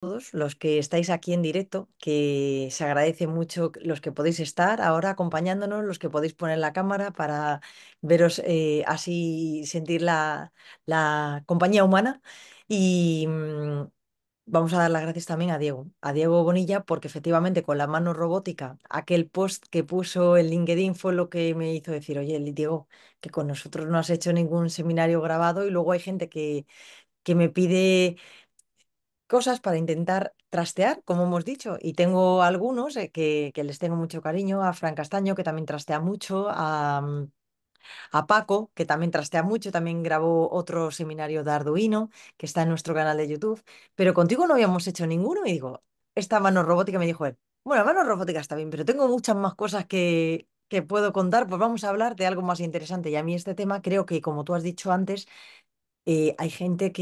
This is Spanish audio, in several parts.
Todos los que estáis aquí en directo, que se agradece mucho los que podéis estar ahora acompañándonos, los que podéis poner la cámara para veros así sentir la compañía humana. Y vamos a dar las gracias también a Diego Bonilla, porque efectivamente con la mano robótica, aquel post que puso en LinkedIn fue lo que me hizo decir, oye, Diego, que con nosotros no has hecho ningún seminario grabado y luego hay gente que me pide cosas para intentar trastear, como hemos dicho, y tengo algunos que les tengo mucho cariño, a Fran Castaño, que también trastea mucho, a Paco, que también trastea mucho, también grabó otro seminario de Arduino, que está en nuestro canal de YouTube, pero contigo no habíamos hecho ninguno, y digo, esta mano robótica me dijo él, bueno, mano robótica está bien, pero tengo muchas más cosas que puedo contar, pues vamos a hablar de algo más interesante, y a mí este tema creo que, como tú has dicho antes, hay gente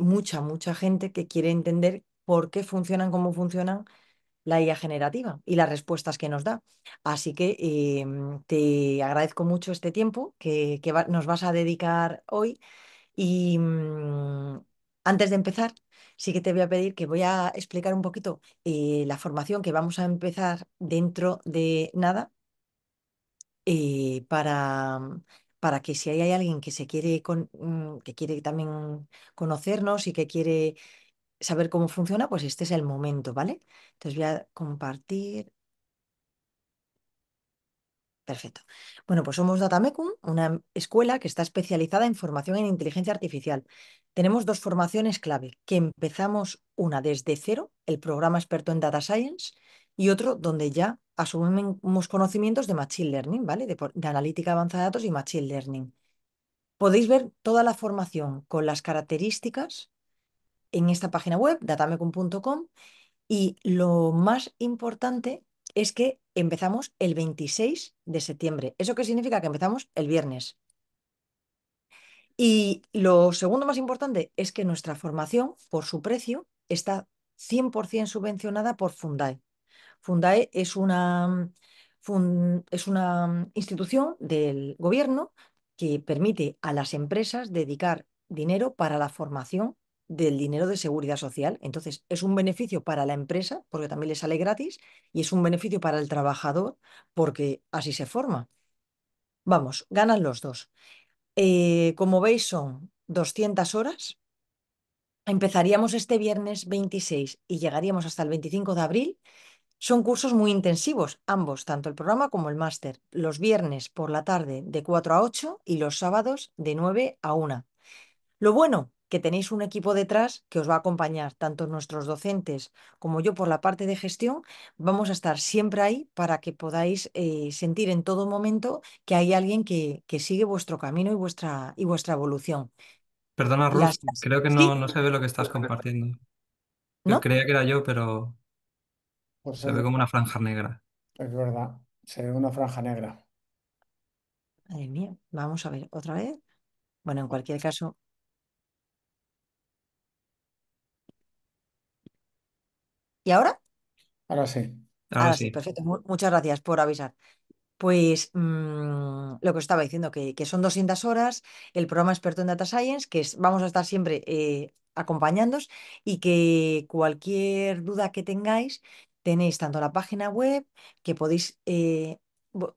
mucha gente que quiere entender por qué funcionan, cómo funcionan la IA generativa y las respuestas que nos da. Así que te agradezco mucho este tiempo que nos vas a dedicar hoy. Y antes de empezar, sí que te voy a pedir que voy a explicar un poquito la formación que vamos a empezar dentro de nada para que si hay alguien que que quiere también conocernos y que quiere saber cómo funciona, pues este es el momento, ¿vale? Entonces voy a compartir. Perfecto. Bueno, pues somos Datamecum, una escuela que está especializada en formación en inteligencia artificial. Tenemos dos formaciones clave, que empezamos una desde cero, el programa experto en Data Science, y otro donde ya asumimos conocimientos de Machine Learning, ¿vale? De analítica avanzada de datos y Machine Learning. Podéis ver toda la formación con las características en esta página web, datamecum.com, y lo más importante es que empezamos el 26 de septiembre. ¿Eso qué significa? Que empezamos el viernes. Y lo segundo más importante es que nuestra formación, por su precio, está 100% subvencionada por Fundae. Fundae es una institución del gobierno que permite a las empresas dedicar dinero para la formación del dinero de seguridad social. Entonces, es un beneficio para la empresa porque también le sale gratis y es un beneficio para el trabajador porque así se forma. Vamos, ganan los dos. Como veis, son 200 horas. Empezaríamos este viernes 26 y llegaríamos hasta el 25 de abril. Son cursos muy intensivos, ambos, tanto el programa como el máster. Los viernes por la tarde de 4 a 8 y los sábados de 9 a 1. Lo bueno, que tenéis un equipo detrás que os va a acompañar, tanto nuestros docentes como yo por la parte de gestión. Vamos a estar siempre ahí para que podáis sentir en todo momento que hay alguien que sigue vuestro camino y vuestra evolución. Perdona, Ruth, Las... creo que Sí, no se ve lo que estás compartiendo. Yo ¿no? creía que era yo, pero Pues se ve como una franja negra. es verdad, se ve una franja negra. Madre mía, vamos a ver otra vez. Bueno, en cualquier caso, ¿y ahora? Ahora sí. Ahora Ahora sí, sí. perfecto. Muchas gracias por avisar. Pues lo que os estaba diciendo, que son 200 horas, el programa experto en Data Science, vamos a estar siempre acompañándoos y que cualquier duda que tengáis, tenéis tanto la página web, que podéis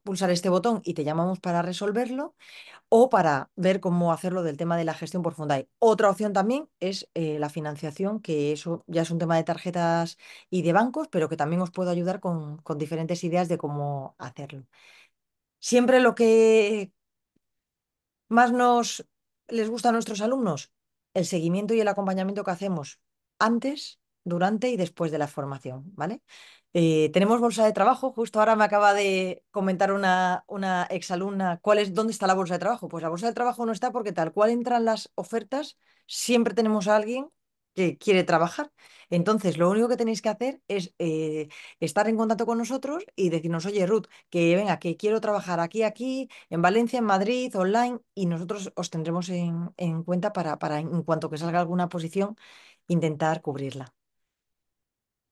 pulsar este botón y te llamamos para resolverlo, o para ver cómo hacerlo del tema de la gestión por Fundai. Otra opción también es la financiación, que eso ya es un tema de tarjetas y de bancos, pero que también os puedo ayudar con diferentes ideas de cómo hacerlo. Siempre lo que más nos les gusta a nuestros alumnos, el seguimiento y el acompañamiento que hacemos antes, durante y después de la formación, ¿vale? Tenemos bolsa de trabajo. Justo ahora me acaba de comentar una exalumna dónde está la bolsa de trabajo. Pues la bolsa de trabajo no está porque tal cual entran las ofertas, siempre tenemos a alguien que quiere trabajar. Entonces, lo único que tenéis que hacer es estar en contacto con nosotros y decirnos, oye, Ruth, que venga, que quiero trabajar aquí, en Valencia, en Madrid, online, y nosotros os tendremos en cuenta para, en cuanto que salga alguna posición, intentar cubrirla.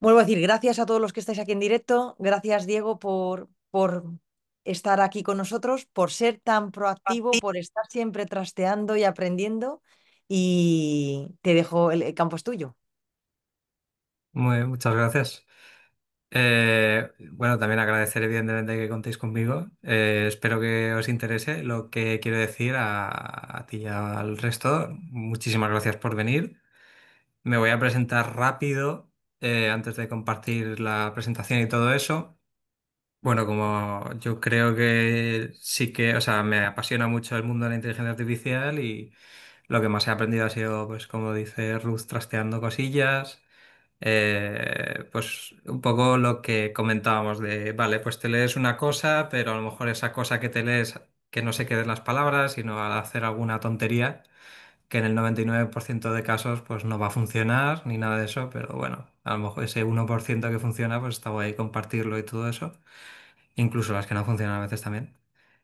Vuelvo a decir, gracias a todos los que estáis aquí en directo. Gracias, Diego, por estar aquí con nosotros, por ser tan proactivo, por estar siempre trasteando y aprendiendo. Y te dejo, el campo es tuyo. Muchas gracias. Bueno, también agradecer evidentemente que contéis conmigo. Espero que os interese lo que quiero decir a ti y al resto. Muchísimas gracias por venir. Me voy a presentar rápido antes de compartir la presentación y todo eso. Bueno, como yo creo que sí que, o sea, me apasiona mucho el mundo de la inteligencia artificial y lo que más he aprendido ha sido, pues como dice Ruth, trasteando cosillas. Pues un poco lo que comentábamos de, vale, pues te lees una cosa, pero a lo mejor esa cosa que te lees, que no se queden las palabras, sino al hacer alguna tontería, que en el 99% de casos pues no va a funcionar ni nada de eso, pero bueno, a lo mejor ese 1% que funciona, pues está guay compartirlo y todo eso, incluso las que no funcionan a veces también.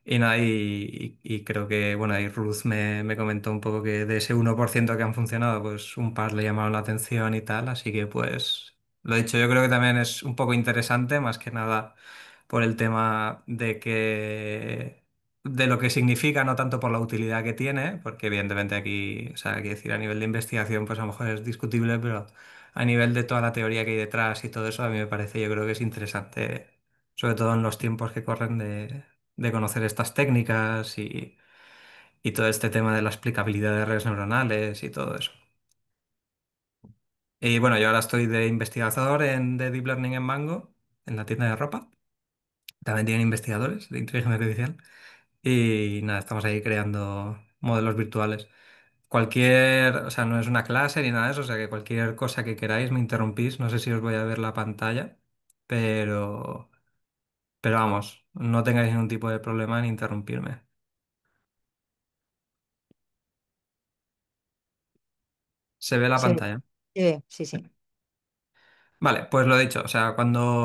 Y nada, y creo que, bueno, ahí Ruth me comentó un poco que de ese 1% que han funcionado, pues un par le llamaron la atención y tal, así que pues lo dicho, yo creo que también es un poco interesante, más que nada por el tema de lo que significa, no tanto por la utilidad que tiene, porque evidentemente aquí, o sea, hay que decir, a nivel de investigación, pues a lo mejor es discutible, pero a nivel de toda la teoría que hay detrás y todo eso, a mí me parece, yo creo que es interesante, sobre todo en los tiempos que corren de conocer estas técnicas y todo este tema de la explicabilidad de redes neuronales y todo eso. Y bueno, yo ahora estoy de investigador de Deep Learning en Mango, en la tienda de ropa. También tienen investigadores de inteligencia artificial. Y nada, estamos ahí creando modelos virtuales. Cualquier, o sea, no es una clase ni nada de eso, o sea que cualquier cosa que queráis me interrumpís. No sé si os voy a ver la pantalla, pero, pero vamos, no tengáis ningún tipo de problema en interrumpirme. ¿Se ve la Sí, pantalla? sí, sí. Vale, pues lo he dicho, o sea,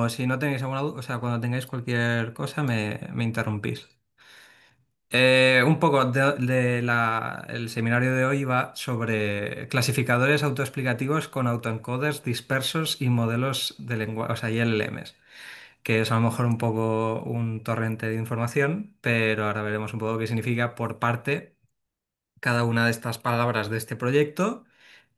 si no tenéis alguna duda, o sea, cuando tengáis cualquier cosa me interrumpís. Un poco el seminario de hoy va sobre clasificadores autoexplicativos con autoencoders dispersos y modelos de lenguaje, o sea, y LLMs, que es a lo mejor un poco un torrente de información, pero ahora veremos un poco qué significa por parte cada una de estas palabras de este proyecto,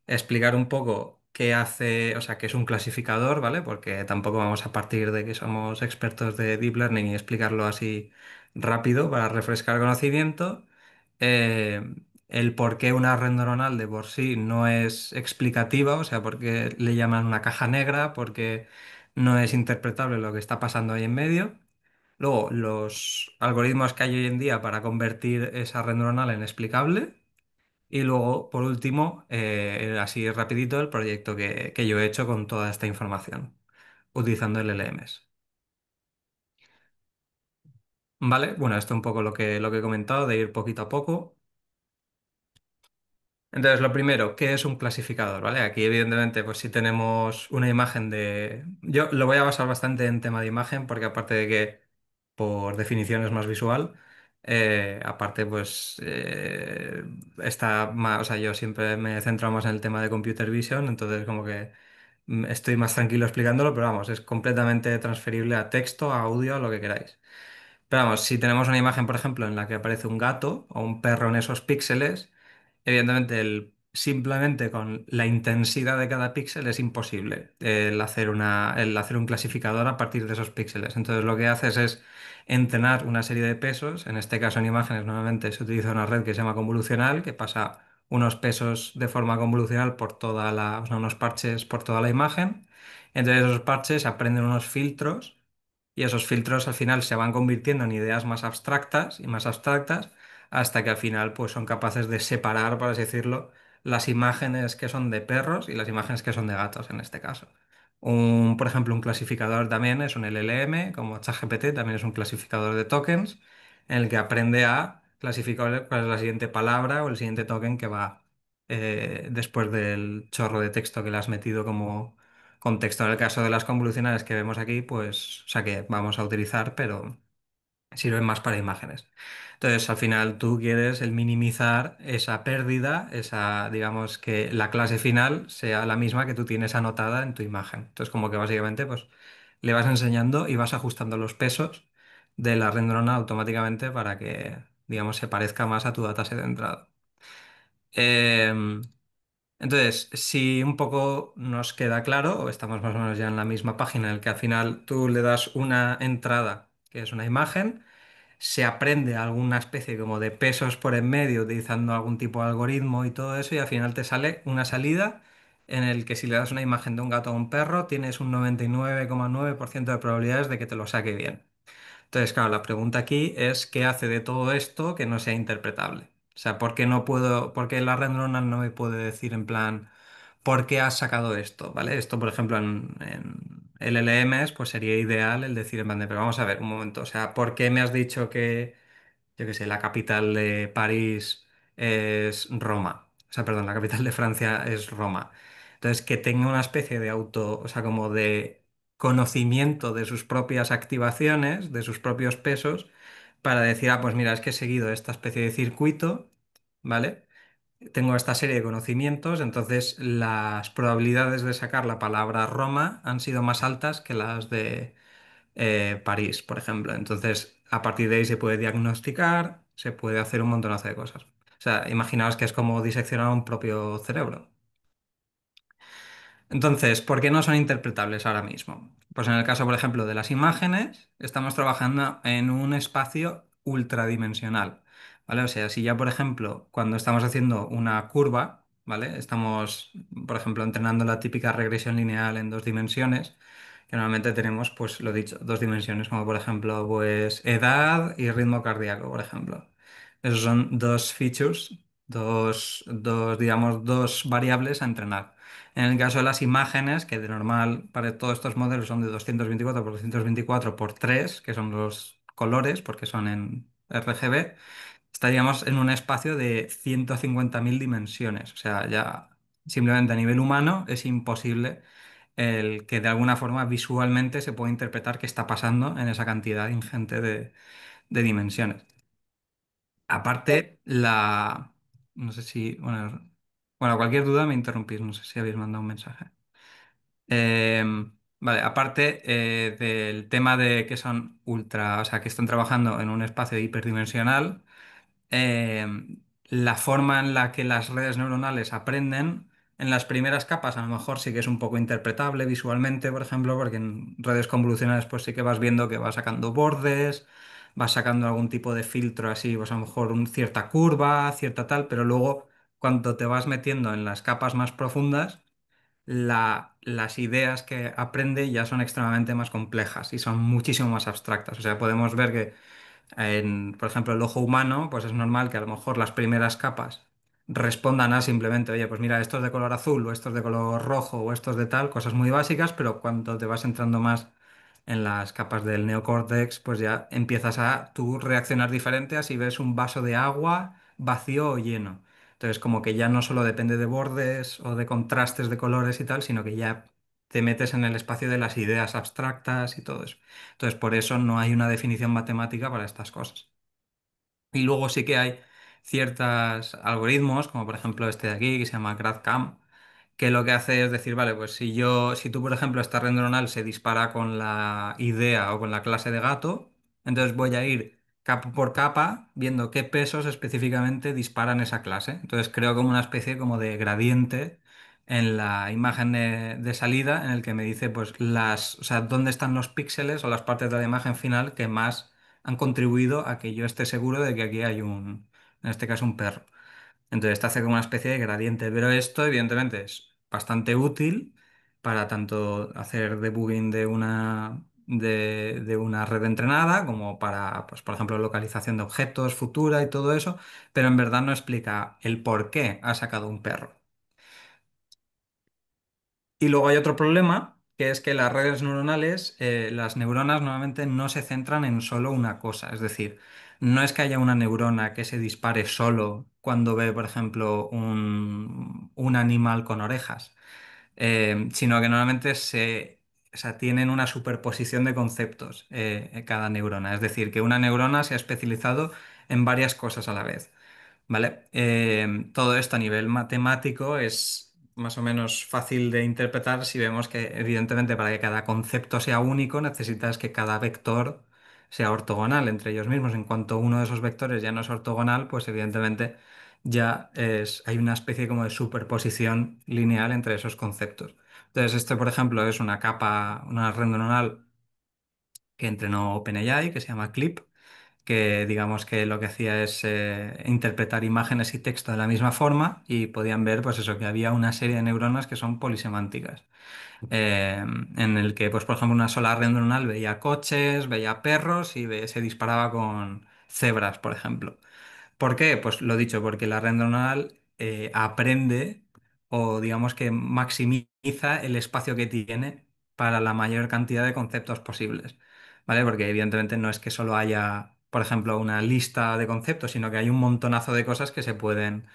explicar un poco qué hace, o sea, qué es un clasificador, ¿vale? Porque tampoco vamos a partir de que somos expertos de deep learning y explicarlo así rápido para refrescar conocimiento. Eh, el por qué una red neuronal de por sí no es explicativa, o sea, por qué le llaman una caja negra, porque no es interpretable lo que está pasando ahí en medio. Luego, los algoritmos que hay hoy en día para convertir esa red neuronal en explicable. Y luego, por último, así rapidito, el proyecto que yo he hecho con toda esta información, utilizando LLMs. ¿Vale? Bueno, esto es un poco lo que he comentado, de ir poquito a poco. Entonces, lo primero, ¿qué es un clasificador? ¿Vale? Aquí, evidentemente, pues si tenemos una imagen de... Yo lo voy a basar bastante en tema de imagen, porque aparte de que por definición es más visual, aparte, pues está más... O sea, yo siempre me he centrado más en el tema de computer vision, entonces como que estoy más tranquilo explicándolo, pero vamos, es completamente transferible a texto, a audio, a lo que queráis. Pero vamos, si tenemos una imagen, por ejemplo, en la que aparece un gato o un perro en esos píxeles, evidentemente simplemente con la intensidad de cada píxel es imposible el hacer un clasificador a partir de esos píxeles. Entonces lo que haces es entrenar una serie de pesos, en este caso en imágenes normalmente se utiliza una red que se llama convolucional, que pasa unos pesos de forma convolucional por o sea, unos parches por toda la imagen. Entonces esos parches aprenden unos filtros y esos filtros al final se van convirtiendo en ideas más abstractas y más abstractas hasta que al final pues son capaces de separar, por así decirlo, las imágenes que son de perros y las imágenes que son de gatos en este caso. Por ejemplo, un clasificador también es un LLM, como ChatGPT, también es un clasificador de tokens en el que aprende a clasificar cuál es la siguiente palabra o el siguiente token que va después del chorro de texto que le has metido como contexto. En el caso de las convolucionales que vemos aquí, pues, o sea que vamos a utilizar, pero sirven más para imágenes. Entonces, al final tú quieres el minimizar esa pérdida, digamos que la clase final sea la misma que tú tienes anotada en tu imagen. Entonces, como que básicamente, pues, le vas enseñando y vas ajustando los pesos de la red neuronal automáticamente para que, digamos, se parezca más a tu dataset de entrada. Em, Entonces, si un poco nos queda claro, o estamos más o menos ya en la misma página, en el que al final tú le das una entrada, que es una imagen, se aprende alguna especie como de pesos por en medio utilizando algún tipo de algoritmo y todo eso, y al final te sale una salida en el que si le das una imagen de un gato o un perro, tienes un 99,9% de probabilidades de que te lo saque bien. Entonces, claro, la pregunta aquí es qué hace de todo esto que no sea interpretable. O sea, ¿por qué no puedo, por qué la red neuronal no me puede decir en plan, ¿por qué has sacado esto? ¿Vale? Esto, por ejemplo, en LLMs, pues sería ideal el decir en plan de, pero vamos a ver un momento, o sea, ¿por qué me has dicho que yo qué sé, la capital de París es Roma? O sea, perdón, la capital de Francia es Roma. Entonces, que tenga una especie de auto, o sea, como de conocimiento de sus propias activaciones, de sus propios pesos, para decir, ah, pues mira, es que he seguido esta especie de circuito, ¿vale? Tengo esta serie de conocimientos, entonces las probabilidades de sacar la palabra Roma han sido más altas que las de París, por ejemplo. Entonces, a partir de ahí se puede diagnosticar, se puede hacer un montonazo de cosas. O sea, imaginaos que es como diseccionar un propio cerebro. Entonces, ¿por qué no son interpretables ahora mismo? Pues en el caso, por ejemplo, de las imágenes, estamos trabajando en un espacio ultradimensional, ¿vale? O sea, si ya, por ejemplo, cuando estamos haciendo una curva, ¿vale? Estamos, por ejemplo, entrenando la típica regresión lineal en dos dimensiones, que normalmente tenemos, pues lo dicho, dos dimensiones, como por ejemplo, pues edad y ritmo cardíaco, por ejemplo. Esos son dos features, digamos, dos variables a entrenar. En el caso de las imágenes, que de normal para todos estos modelos son de 224 por 224 por 3, que son los colores, porque son en RGB, estaríamos en un espacio de 150.000 dimensiones. O sea, ya simplemente a nivel humano es imposible el que de alguna forma visualmente se pueda interpretar qué está pasando en esa cantidad ingente de dimensiones. Aparte, no sé si... bueno, cualquier duda me interrumpís, no sé si habéis mandado un mensaje. Vale, aparte del tema de que son ultra, o sea, que están trabajando en un espacio hiperdimensional, eh, la forma en la que las redes neuronales aprenden, en las primeras capas a lo mejor sí que es un poco interpretable visualmente, por ejemplo, porque en redes convolucionales pues sí que vas viendo que va sacando bordes, vas sacando algún tipo de filtro así, pues a lo mejor cierta curva, cierta tal, pero luego cuando te vas metiendo en las capas más profundas, las ideas que aprende ya son extremadamente más complejas y son muchísimo más abstractas. O sea, podemos ver que por ejemplo, el ojo humano, pues es normal que a lo mejor las primeras capas respondan a simplemente, oye, pues mira, esto es de color azul, o esto es de color rojo, o esto es de tal, cosas muy básicas, pero cuando te vas entrando más en las capas del neocórtex, pues ya empiezas a tú reaccionar diferente a si ves un vaso de agua vacío o lleno. Entonces, como que ya no solo depende de bordes o de contrastes de colores y tal, sino que ya te metes en el espacio de las ideas abstractas y todo eso. Entonces, por eso no hay una definición matemática para estas cosas. Y luego sí que hay ciertos algoritmos, como por ejemplo este de aquí, que se llama GradCam, que lo que hace es decir, vale, pues si tú, por ejemplo, esta red neuronal se dispara con la idea o con la clase de gato, entonces voy a ir capa por capa viendo qué pesos específicamente disparan esa clase. Entonces creo como una especie como de gradiente en la imagen de salida en el que me dice pues o sea, dónde están los píxeles o las partes de la imagen final que más han contribuido a que yo esté seguro de que aquí hay en este caso, un perro. Entonces, te hace como una especie de gradiente, pero esto, evidentemente, es bastante útil para tanto hacer debugging de una red entrenada, como para, pues, por ejemplo, localización de objetos futura y todo eso, pero en verdad no explica el por qué ha sacado un perro. Y luego hay otro problema, que es que las redes neuronales, las neuronas normalmente no se centran en solo una cosa. Es decir, no es que haya una neurona que se dispare solo cuando ve, por ejemplo, un animal con orejas, sino que normalmente o sea, tienen una superposición de conceptos cada neurona. Es decir, que una neurona se ha especializado en varias cosas a la vez. ¿Vale? Todo esto a nivel matemático es más o menos fácil de interpretar si vemos que, evidentemente, para que cada concepto sea único, necesitas que cada vector sea ortogonal entre ellos mismos. En cuanto uno de esos vectores ya no es ortogonal, pues evidentemente hay una especie como de superposición lineal entre esos conceptos. Entonces, este, por ejemplo, es una capa, una red neuronal que entrenó OpenAI, que se llama Clip, que digamos que lo que hacía es interpretar imágenes y texto de la misma forma y podían ver, pues eso, que había una serie de neuronas que son polisemánticas, eh, en el que, pues por ejemplo, una sola red neuronal veía coches, veía perros y se disparaba con cebras, por ejemplo. ¿Por qué? Pues lo dicho, porque la red neuronal aprende o digamos que maximiza el espacio que tiene para la mayor cantidad de conceptos posibles, ¿vale? Porque evidentemente no es que solo haya, por ejemplo, una lista de conceptos, sino que hay un montonazo de cosas que se pueden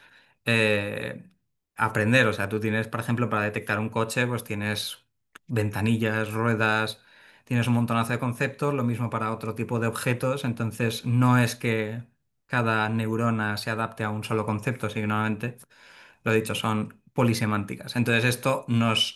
eh, aprender. O sea, tú tienes, por ejemplo, para detectar un coche, pues tienes ventanillas, ruedas, tienes un montonazo de conceptos, lo mismo para otro tipo de objetos, entonces no es que cada neurona se adapte a un solo concepto, sino que normalmente, lo dicho, son polisemánticas. Entonces esto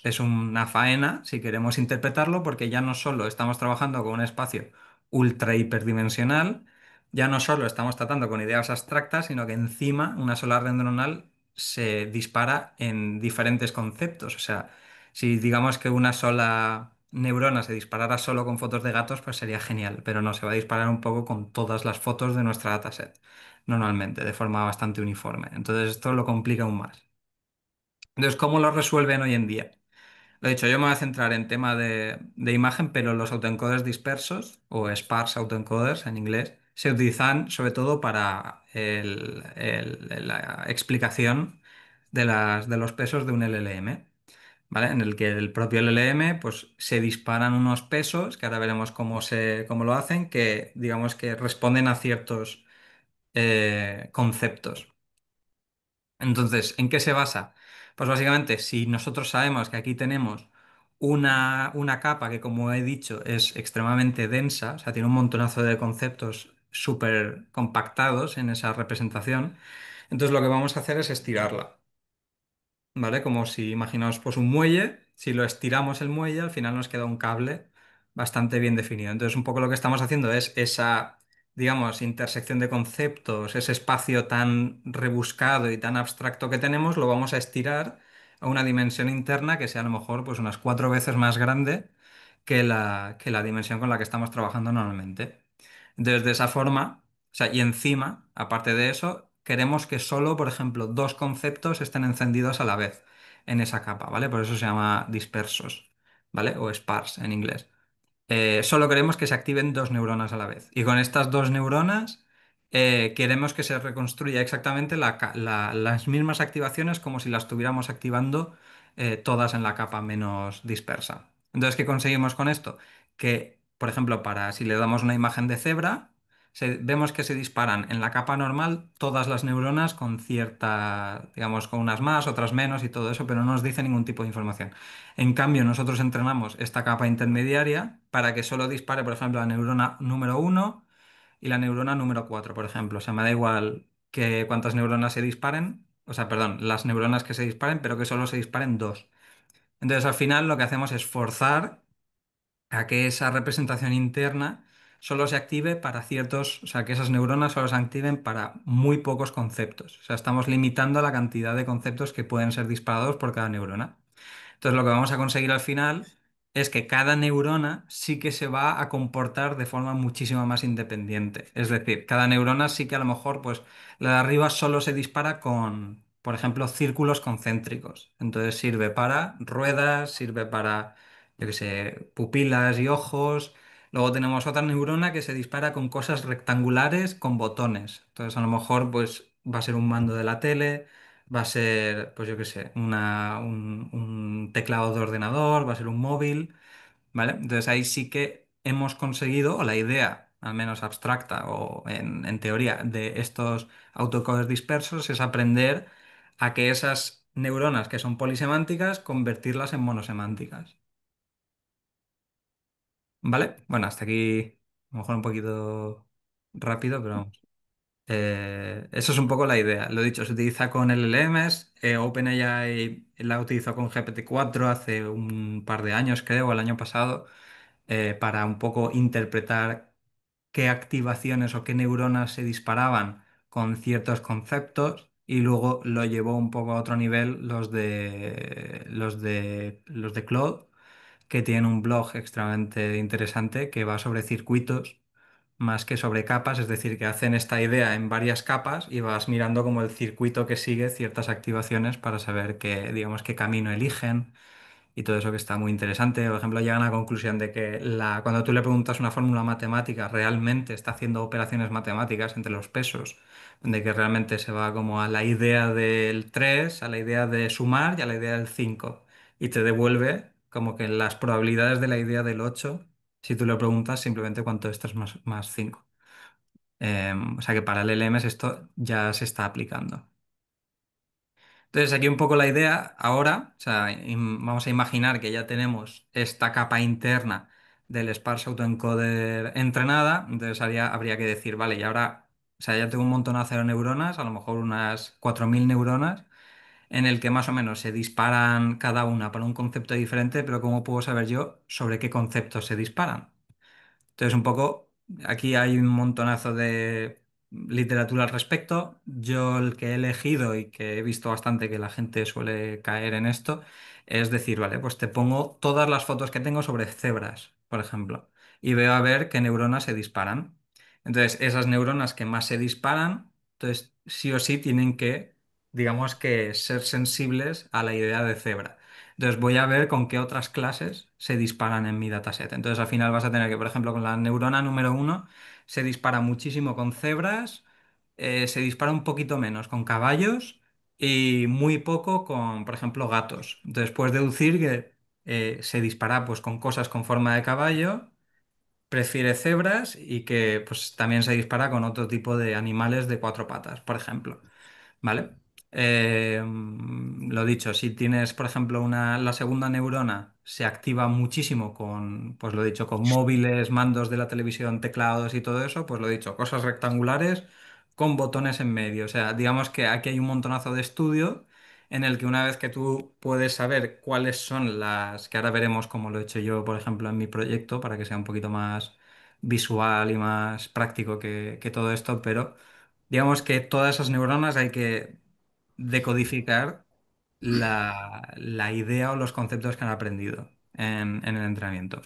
es una faena si queremos interpretarlo, porque ya no solo estamos trabajando con un espacio ultra hiperdimensional, ya no solo estamos tratando con ideas abstractas, sino que encima una sola red neuronal se dispara en diferentes conceptos. O sea, si digamos que una sola neurona se disparara solo con fotos de gatos, pues sería genial, pero no, se va a disparar un poco con todas las fotos de nuestra dataset, normalmente, de forma bastante uniforme. Entonces esto lo complica aún más. Entonces, ¿cómo lo resuelven hoy en día? Lo dicho, yo me voy a centrar en tema de imagen, pero los autoencoders dispersos, o sparse autoencoders en inglés, se utilizan sobre todo para la explicación de los pesos de un LLM. ¿Vale? En el que el propio LLM pues, se disparan unos pesos, que ahora veremos cómo lo hacen, que digamos que responden a ciertos conceptos. Entonces, ¿en qué se basa? Pues básicamente, si nosotros sabemos que aquí tenemos una capa que, como he dicho, es extremadamente densa, o sea, tiene un montonazo de conceptos súper compactados en esa representación, entonces lo que vamos a hacer es estirarla. ¿Vale? Como si imaginaos pues un muelle, si lo estiramos el muelle, al final nos queda un cable bastante bien definido. Entonces, un poco lo que estamos haciendo es esa, digamos, intersección de conceptos, ese espacio tan rebuscado y tan abstracto que tenemos, lo vamos a estirar a una dimensión interna que sea a lo mejor pues unas 4 veces más grande que la dimensión con la que estamos trabajando normalmente. Entonces, de esa forma, o sea, y encima, aparte de eso, queremos que solo, por ejemplo, dos conceptos estén encendidos a la vez en esa capa, ¿vale? Por eso se llama dispersos, ¿vale? O sparse en inglés. Solo queremos que se activen dos neuronas a la vez. Y con estas dos neuronas queremos que se reconstruya exactamente las mismas activaciones como si las estuviéramos activando todas en la capa menos dispersa. Entonces, ¿qué conseguimos con esto? Que, por ejemplo, para si le damos una imagen de cebra, vemos que se disparan en la capa normal todas las neuronas con cierta, digamos, con unas más, otras menos y todo eso, pero no nos dice ningún tipo de información. En cambio, nosotros entrenamos esta capa intermediaria para que solo dispare, por ejemplo, la neurona número uno y la neurona número 4, por ejemplo. O sea, me da igual que cuántas neuronas se disparen, o sea, perdón, las neuronas que se disparen, pero que solo se disparen dos. Entonces, al final, lo que hacemos es forzar a que esa representación interna solo se active para ciertos, o sea, que esas neuronas solo se activen para muy pocos conceptos. O sea, estamos limitando la cantidad de conceptos que pueden ser disparados por cada neurona. Entonces, lo que vamos a conseguir al final es que cada neurona sí que se va a comportar de forma muchísimo más independiente. Es decir, cada neurona sí que a lo mejor, pues, la de arriba solo se dispara con, por ejemplo, círculos concéntricos. Entonces sirve para ruedas, sirve para, yo qué sé, pupilas y ojos. Luego tenemos otra neurona que se dispara con cosas rectangulares con botones. Entonces, a lo mejor, pues, va a ser un mando de la tele, va a ser, pues yo qué sé, un teclado de ordenador, va a ser un móvil, ¿vale? Entonces ahí sí que hemos conseguido, o la idea, al menos abstracta o en teoría, de estos autocodes dispersos es aprender a que esas neuronas que son polisemánticas, convertirlas en monosemánticas, ¿vale? Bueno, hasta aquí a lo mejor un poquito rápido, pero vamos. Eso es un poco la idea. Lo dicho, se utiliza con LLMs. OpenAI la utilizó con GPT-4 hace un par de años, creo, el año pasado, para un poco interpretar qué activaciones o qué neuronas se disparaban con ciertos conceptos y luego lo llevó un poco a otro nivel los de Claude, que tienen un blog extremadamente interesante que va sobre circuitos más que sobre capas, es decir, que hacen esta idea en varias capas y vas mirando como el circuito que sigue ciertas activaciones para saber qué, digamos, qué camino eligen y todo eso que está muy interesante. Por ejemplo, llegan a la conclusión de que cuando tú le preguntas una fórmula matemática, realmente está haciendo operaciones matemáticas entre los pesos, de que realmente se va como a la idea del 3, a la idea de sumar y a la idea del 5 y te devuelve como que las probabilidades de la idea del 8 si tú le preguntas simplemente cuánto esto es más 5. O sea que para el LLMs esto ya se está aplicando. Entonces, aquí un poco la idea ahora, o sea, vamos a imaginar que ya tenemos esta capa interna del Sparse Autoencoder entrenada, entonces habría que decir, vale, y ahora, o sea, ya tengo un montonazo de neuronas, a lo mejor unas 4.000 neuronas, en el que más o menos se disparan cada una para un concepto diferente, pero ¿cómo puedo saber yo sobre qué conceptos se disparan? Entonces, un poco, aquí hay un montonazo de literatura al respecto. Yo el que he elegido y que he visto bastante que la gente suele caer en esto, es decir, vale, pues te pongo todas las fotos que tengo sobre cebras, por ejemplo, y veo a ver qué neuronas se disparan. Entonces, esas neuronas que más se disparan, entonces sí o sí tienen que, digamos que, ser sensibles a la idea de cebra. Entonces voy a ver con qué otras clases se disparan en mi dataset. Entonces al final vas a tener que, por ejemplo, con la neurona número uno se dispara muchísimo con cebras, se dispara un poquito menos con caballos y muy poco con, por ejemplo, gatos. Entonces puedes deducir que se dispara pues con cosas con forma de caballo, prefiere cebras y que pues también se dispara con otro tipo de animales de cuatro patas, por ejemplo. ¿Vale? Lo dicho, si tienes, por ejemplo, la segunda neurona se activa muchísimo con, pues lo dicho, con móviles, mandos de la televisión, teclados y todo eso, pues lo dicho, cosas rectangulares con botones en medio. O sea, digamos que aquí hay un montonazo de estudio en el que una vez que tú puedes saber cuáles son las, que ahora veremos cómo lo he hecho yo, por ejemplo, en mi proyecto, para que sea un poquito más visual y más práctico que todo esto, pero digamos que todas esas neuronas hay que decodificar la idea o los conceptos que han aprendido en el entrenamiento.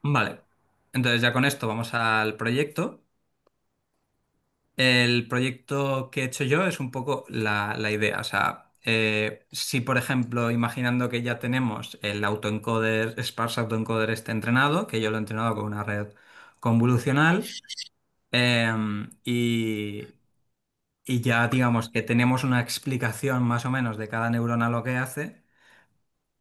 Vale, entonces ya con esto vamos al proyecto. El proyecto que he hecho yo es un poco la idea. O sea, si por ejemplo, imaginando que ya tenemos el autoencoder, Sparse Autoencoder este entrenado, que yo lo he entrenado con una red convolucional, y ya digamos que tenemos una explicación más o menos de cada neurona lo que hace,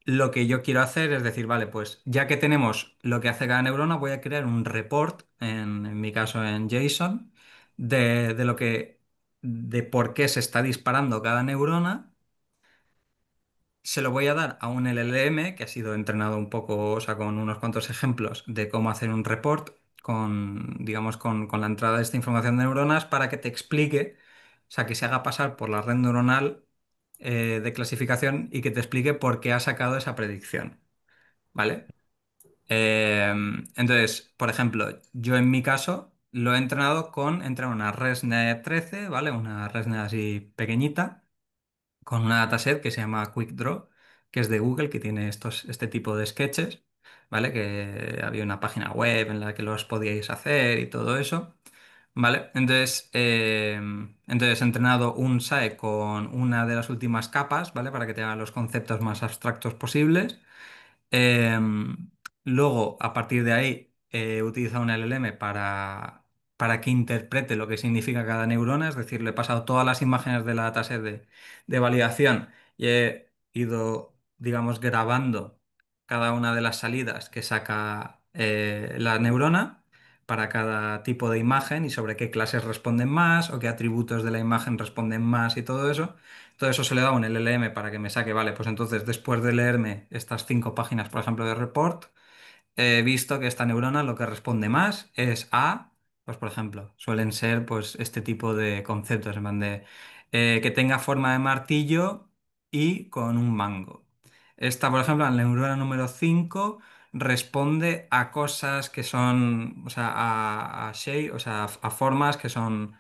lo que yo quiero hacer es decir, vale, pues ya que tenemos lo que hace cada neurona, voy a crear un report, en mi caso en JSON, de lo que, de por qué se está disparando cada neurona. Se lo voy a dar a un LLM que ha sido entrenado un poco, o sea, con unos cuantos ejemplos de cómo hacer un report con, digamos, con la entrada de esta información de neuronas para que te explique, o sea, que se haga pasar por la red neuronal de clasificación y que te explique por qué ha sacado esa predicción, ¿vale? Eh, entonces, por ejemplo, yo en mi caso lo he entrenado entre una ResNet 13, ¿vale? Una ResNet así pequeñita con una dataset que se llama QuickDraw, que es de Google, que tiene este tipo de sketches, ¿vale? Que había una página web en la que los podíais hacer y todo eso, ¿vale? Entonces he entrenado un SAE con una de las últimas capas, ¿vale? Para que tenga los conceptos más abstractos posibles. Luego, a partir de ahí, he utilizado un LLM para que interprete lo que significa cada neurona, es decir, le he pasado todas las imágenes de la dataset de validación y he ido, digamos, grabando cada una de las salidas que saca la neurona para cada tipo de imagen y sobre qué clases responden más o qué atributos de la imagen responden más y todo eso. Todo eso se le da a un LLM para que me saque, vale, pues entonces después de leerme estas 5 páginas, por ejemplo, de report, he visto que esta neurona lo que responde más es a, pues por ejemplo, suelen ser pues este tipo de conceptos, en plan de que tenga forma de martillo y con un mango. Esta, por ejemplo, la neurona número 5 responde a cosas que son, o sea, a shape, o sea, a formas que son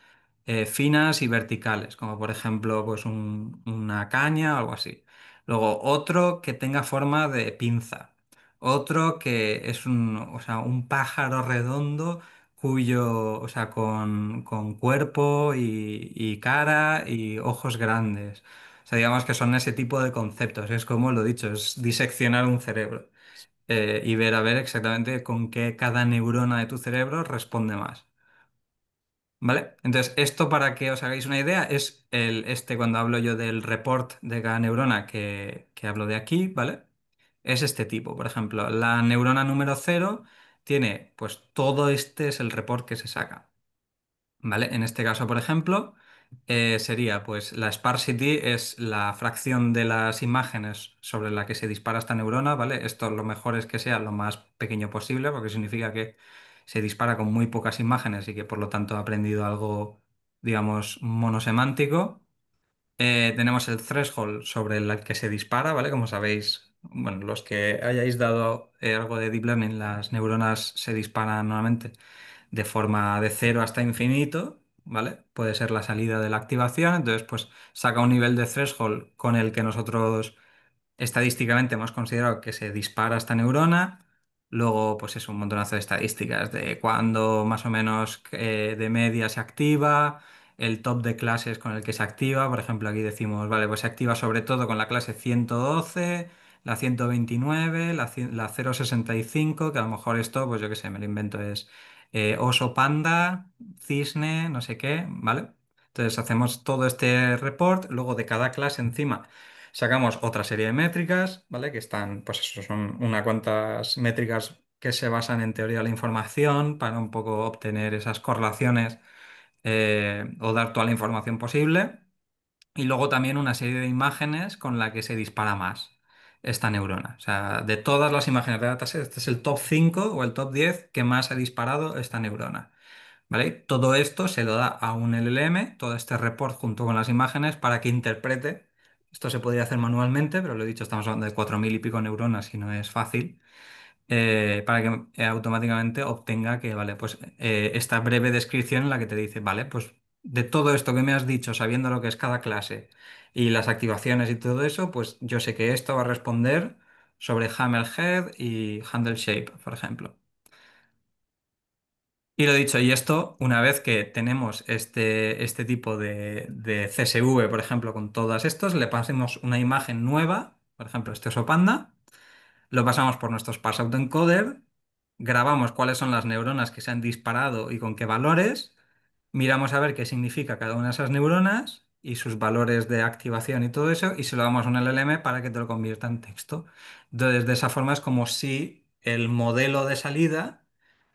finas y verticales, como por ejemplo, pues una caña o algo así. Luego otro que tenga forma de pinza. Otro que es o sea, un pájaro redondo cuyo, o sea, con cuerpo y cara y ojos grandes. O sea, digamos que son ese tipo de conceptos. Es como lo he dicho, es diseccionar un cerebro y ver a ver exactamente con qué cada neurona de tu cerebro responde más. ¿Vale? Entonces, esto para que os hagáis una idea es cuando hablo yo del report de cada neurona que hablo de aquí, ¿vale? Es este tipo. Por ejemplo, la neurona número cero tiene, pues todo este es el report que se saca. ¿Vale? En este caso, por ejemplo, sería pues la sparsity es la fracción de las imágenes sobre la que se dispara esta neurona, ¿vale? Esto lo mejor es que sea lo más pequeño posible, porque significa que se dispara con muy pocas imágenes y que por lo tanto ha aprendido algo, digamos, monosemántico. Tenemos el threshold sobre el que se dispara, ¿vale? Como sabéis, bueno, los que hayáis dado algo de deep learning, las neuronas se disparan normalmente de forma de cero hasta infinito, ¿vale? Puede ser la salida de la activación, entonces pues saca un nivel de threshold con el que nosotros estadísticamente hemos considerado que se dispara esta neurona. Luego, pues es un montonazo de estadísticas de cuándo más o menos de media se activa, el top de clases con el que se activa. Por ejemplo, aquí decimos, vale, pues se activa sobre todo con la clase 112, la 129, la 065, que a lo mejor esto, pues yo qué sé, me lo invento, es oso panda, cisne, no sé qué, ¿vale? Entonces hacemos todo este report, luego de cada clase encima. Sacamos otra serie de métricas, ¿vale? Que están, pues eso, son una cuantas métricas que se basan en teoría de la información para un poco obtener esas correlaciones o dar toda la información posible. Y luego también una serie de imágenes con la que se dispara más esta neurona. O sea, de todas las imágenes de dataset, este es el top 5 o el top 10 que más ha disparado esta neurona. ¿Vale? Todo esto se lo da a un LLM, todo este report junto con las imágenes para que interprete. Esto se podría hacer manualmente, pero lo he dicho, estamos hablando de 4.000 y pico neuronas y no es fácil. Para que automáticamente obtenga que, vale, pues esta breve descripción en la que te dice, vale, pues de todo esto que me has dicho, sabiendo lo que es cada clase y las activaciones y todo eso, pues yo sé que esto va a responder sobre Hammerhead y Handle Shape, por ejemplo. Y lo dicho, y esto, una vez que tenemos este tipo de CSV, por ejemplo, con todos estos, le pasemos una imagen nueva, por ejemplo, este oso panda, lo pasamos por nuestro sparse autoencoder, grabamos cuáles son las neuronas que se han disparado y con qué valores, miramos a ver qué significa cada una de esas neuronas y sus valores de activación y todo eso, y se lo damos a un LLM para que te lo convierta en texto. Entonces, de esa forma es como si el modelo de salida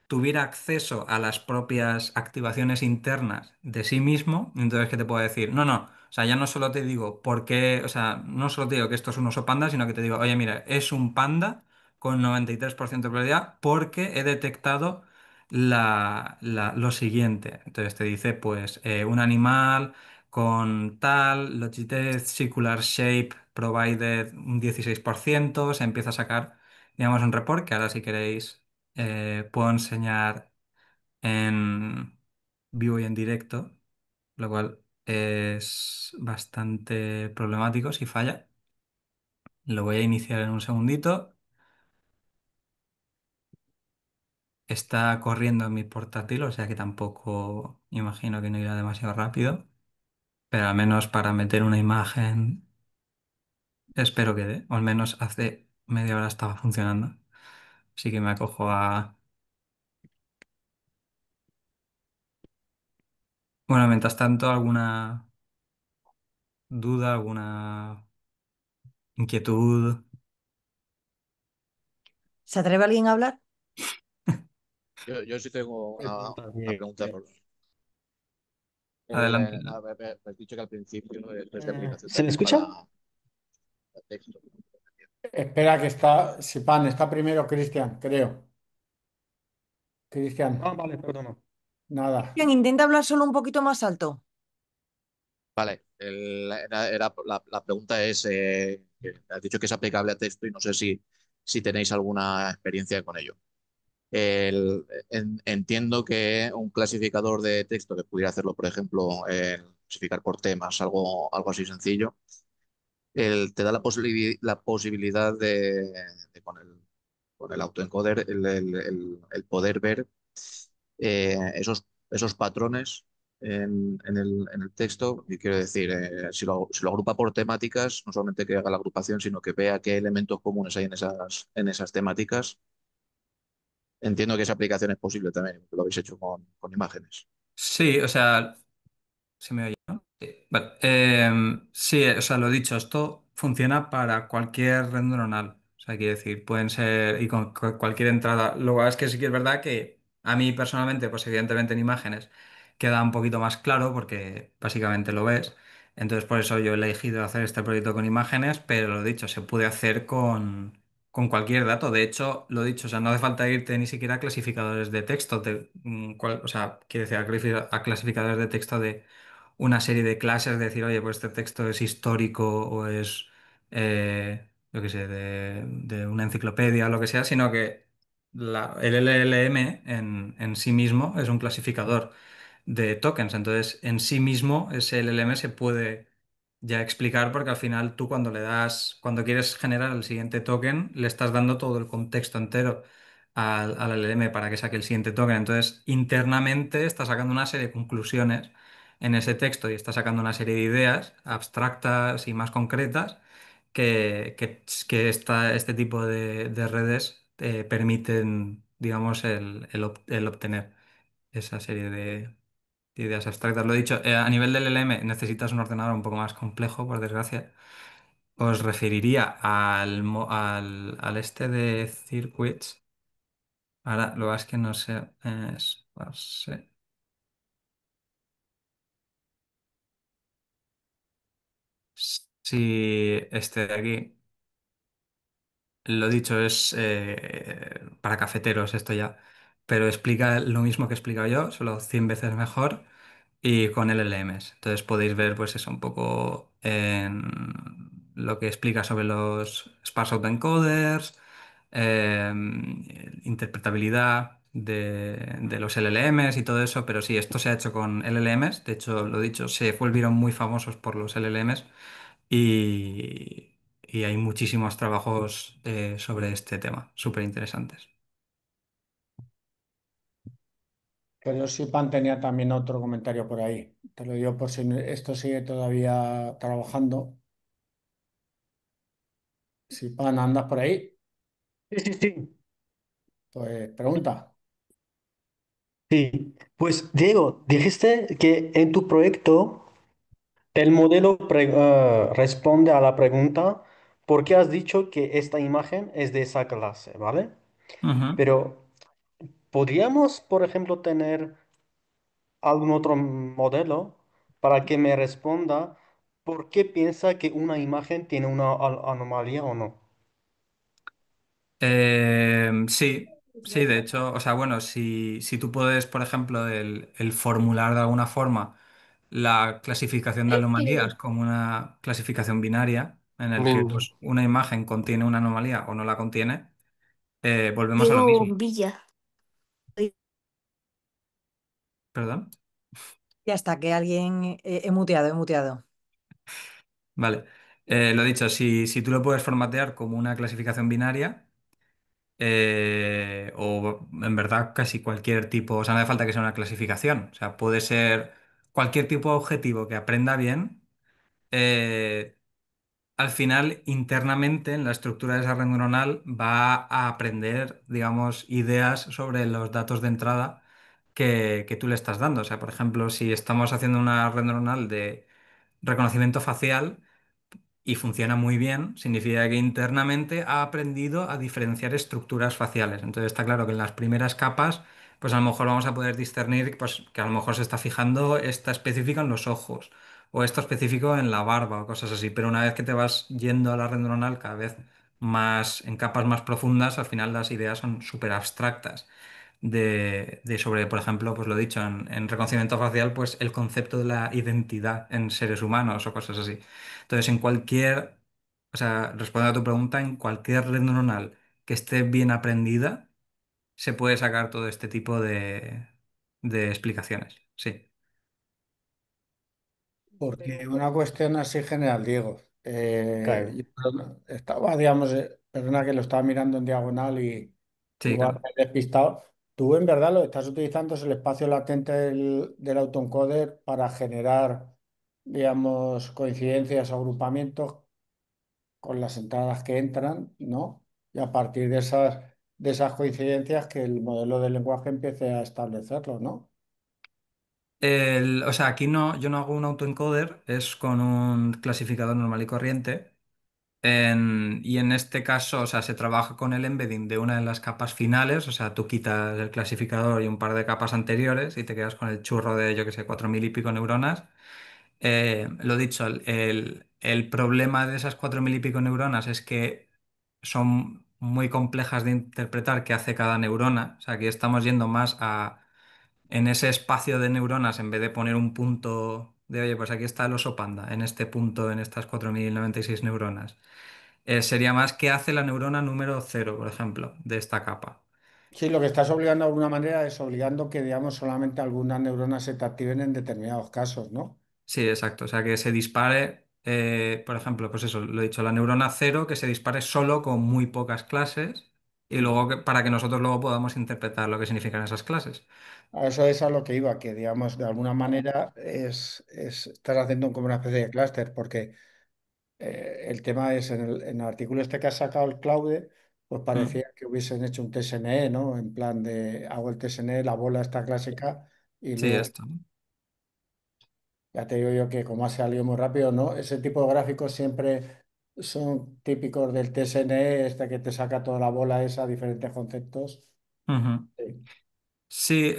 tuviera acceso a las propias activaciones internas de sí mismo, entonces, ¿qué te puedo decir? No, no, o sea, ya no solo te digo por qué, o sea, no solo te digo que esto es un oso panda, sino que te digo, oye, mira, es un panda con 93% de probabilidad porque he detectado lo siguiente. Entonces te dice, pues, un animal con tal, Logitech Circular Shape Provided un 16%, se empieza a sacar, digamos, un report que ahora si queréis puedo enseñar en vivo y en directo, lo cual es bastante problemático si falla. Lo voy a iniciar en un segundito. Está corriendo en mi portátil, o sea que tampoco imagino que no irá demasiado rápido, pero al menos para meter una imagen espero que dé, o al menos hace media hora estaba funcionando. Así que me acojo a... Bueno, mientras tanto, ¿alguna duda, alguna inquietud? ¿Se atreve alguien a hablar? Yo sí tengo una También. pregunta. Adelante. Me has dicho que al principio es de aplicación ¿Se me también escucha? para texto. Espera que está, Sipan, está primero Cristian, creo. Cristian, Ah, vale, perdona. nada. Bien, intenta hablar solo un poquito más alto. Vale, la pregunta es, que has dicho que es aplicable a texto y no sé si si tenéis alguna experiencia con ello. Entiendo que un clasificador de texto que pudiera hacerlo, por ejemplo, clasificar por temas, algo así sencillo, te da la posibilidad con el autoencoder, el poder ver esos patrones en el texto. Y quiero decir, si lo agrupa por temáticas, no solamente que haga la agrupación, sino que vea qué elementos comunes hay en esas temáticas. Entiendo que esa aplicación es posible también, porque lo habéis hecho con imágenes. Sí, o sea, ¿se me oye, no? Sí. Vale. Sí, o sea, lo dicho, esto funciona para cualquier red neuronal. O sea, quiere decir, pueden ser y con cualquier entrada. Luego es que sí que es verdad que a mí personalmente, pues evidentemente en imágenes queda un poquito más claro porque básicamente lo ves. Entonces, por eso yo he elegido hacer este proyecto con imágenes, pero lo dicho, se puede hacer con cualquier dato. De hecho, lo dicho, o sea, no hace falta irte ni siquiera a clasificadores de texto. O sea, quiere decir, a clasificadores de texto de una serie de clases, de decir, oye, pues este texto es histórico o es, yo qué sé, de una enciclopedia o lo que sea, sino que el LLM en sí mismo es un clasificador de tokens. Entonces, en sí mismo, ese LLM se puede ya explicar porque al final tú cuando le das, cuando quieres generar el siguiente token, le estás dando todo el contexto entero al LLM para que saque el siguiente token. Entonces, internamente está sacando una serie de conclusiones en ese texto y está sacando una serie de ideas abstractas y más concretas que este tipo de redes permiten, digamos, el obtener esa serie de ideas abstractas. Lo he dicho, a nivel del LLM necesitas un ordenador un poco más complejo, por desgracia. Os referiría al este de circuits. Ahora, lo que es que no sé. Si este de aquí. Lo dicho, es para cafeteros esto ya, pero explica lo mismo que he explicado yo, solo 100 veces mejor y con LLMs. Entonces podéis ver pues eso un poco en lo que explica sobre los sparse autoencoders, eh, interpretabilidad de los LLMs y todo eso, pero sí, esto se ha hecho con LLMs, de hecho, lo dicho, se volvieron muy famosos por los LLMs y hay muchísimos trabajos sobre este tema, súper interesantes. Pero Sipan tenía también otro comentario por ahí. Te lo digo por si esto sigue todavía trabajando. Sipan, ¿andas por ahí? Sí, sí, sí. Pues pregunta. Sí. Pues Diego, dijiste que en tu proyecto el modelo responde a la pregunta ¿por qué has dicho que esta imagen es de esa clase? ¿Vale? Ujú. Pero ¿podríamos, por ejemplo, tener algún otro modelo para que me responda por qué piensa que una imagen tiene una anomalía o no? Sí, sí, de hecho, o sea, bueno, si tú puedes, por ejemplo, el formular de alguna forma la clasificación de anomalías como una clasificación binaria, en el que Venga. pues, una imagen contiene una anomalía o no la contiene, volvemos a lo Diego mismo. Villa. ¿Perdón? Ya está, que alguien he muteado, he muteado. Vale. Lo dicho, si tú lo puedes formatear como una clasificación binaria, o en verdad casi cualquier tipo, o sea, no hace falta que sea una clasificación, o sea, puede ser cualquier tipo de objetivo que aprenda bien, eh, al final internamente en la estructura de esa red neuronal va a aprender, digamos, ideas sobre los datos de entrada que tú le estás dando. O sea, por ejemplo, si estamos haciendo una red neuronal de reconocimiento facial, y funciona muy bien, significa que internamente ha aprendido a diferenciar estructuras faciales. Entonces está claro que en las primeras capas, pues a lo mejor vamos a poder discernir pues, que a lo mejor se está fijando esta específica en los ojos o esto específico en la barba o cosas así. Pero una vez que te vas yendo a la red neuronal cada vez más en capas más profundas, al final las ideas son súper abstractas de sobre, por ejemplo, pues lo dicho, en reconocimiento facial, pues el concepto de la identidad en seres humanos o cosas así. Entonces, o sea, respondiendo a tu pregunta, en cualquier red neuronal que esté bien aprendida, se puede sacar todo este tipo de explicaciones. Sí, Porque una cuestión así general, Diego. Claro. Estaba, digamos, perdona que lo estaba mirando en diagonal y sí, igual claro. me he despistado. Tú en verdad lo que estás utilizando es el espacio latente del autoencoder para generar, digamos, coincidencias o agrupamientos con las entradas que entran, ¿no? Y a partir de esas coincidencias que el modelo del lenguaje empiece a establecerlo, ¿no? O sea, aquí no, yo no hago un autoencoder, es con un clasificador normal y corriente. Y en este caso, o sea, se trabaja con el embedding de una de las capas finales, o sea, tú quitas el clasificador y un par de capas anteriores y te quedas con el churro de, yo que sé, 4.000 y pico neuronas. Lo dicho, el problema de esas 4.000 y pico neuronas es que son muy complejas de interpretar qué hace cada neurona. O sea, aquí estamos yendo más a, en ese espacio de neuronas, en vez de poner un punto de, oye, pues aquí está el oso panda, en este punto, en estas 4.096 neuronas. Sería más qué hace la neurona número cero, por ejemplo, de esta capa. Sí, lo que estás obligando de alguna manera es obligando que, digamos, solamente algunas neuronas se te activen en determinados casos, ¿no? Sí, exacto. O sea, que se dispare, por ejemplo, pues eso, lo he dicho, la neurona cero, que se dispare solo con muy pocas clases y luego para que nosotros luego podamos interpretar lo que significan esas clases. A eso es a lo que iba, que, digamos, de alguna manera estás haciendo como una especie de clúster, porque el tema es, en el artículo este que has sacado, el Claude, pues Mm. parecía que hubiesen hecho un TSNE, ¿no? En plan de, hago el TSNE, la bola está clásica, y Sí, luego, esto, ¿no? ya te digo yo que como ha salido muy rápido, ¿no? Ese tipo de gráficos siempre son típicos del TSNE, este que te saca toda la bola esa, diferentes conceptos. Ujú. Sí. Sí,